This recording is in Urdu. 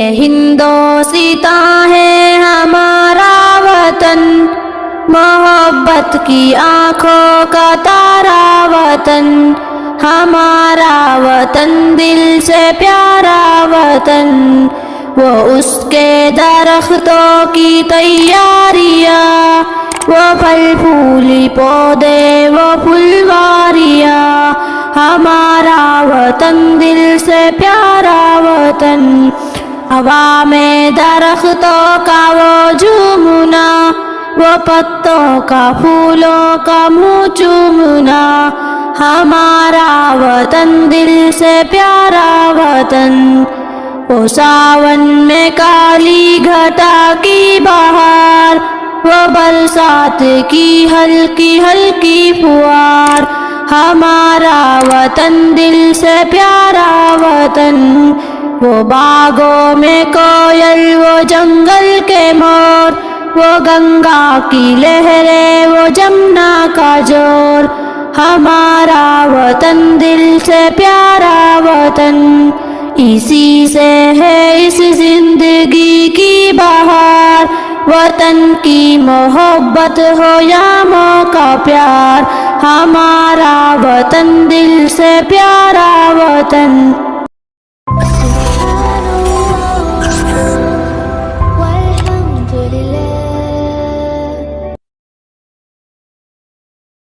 یہ ہندوستاں ہے ہمارا وطن، محبت کی آنکھوں کا تارا وطن، ہمارا وطن دل سے پیارا وطن، وہ اس کے درختوں کی تیاریاں، وہ پھل پھولی پودے وہ پھلواریاں، ہمارا وطن دل سے پیارا وطن، ہوا میں درختوں کا وہ جھومنا، وہ پتوں کا پھولوں کا منہ چومنا، ہمارا وطن دل سے پیارا وطن، وہ ساون میں کالی گھٹا کی بہار، وہ برسات کی ہلکی ہلکی پھوار، ہمارا وطن دل سے پیارا وطن، وہ باغوں میں کوئل وہ جنگل کے مور، وہ گنگا کی لہریں وہ جمنا کا جور، ہمارا وطن دل سے پیارا وطن، اسی سے ہے اس زندگی کی بہار، وطن کی محبت ہو یا موقع پیار، ہمارا وطن دل سے پیارا وطن۔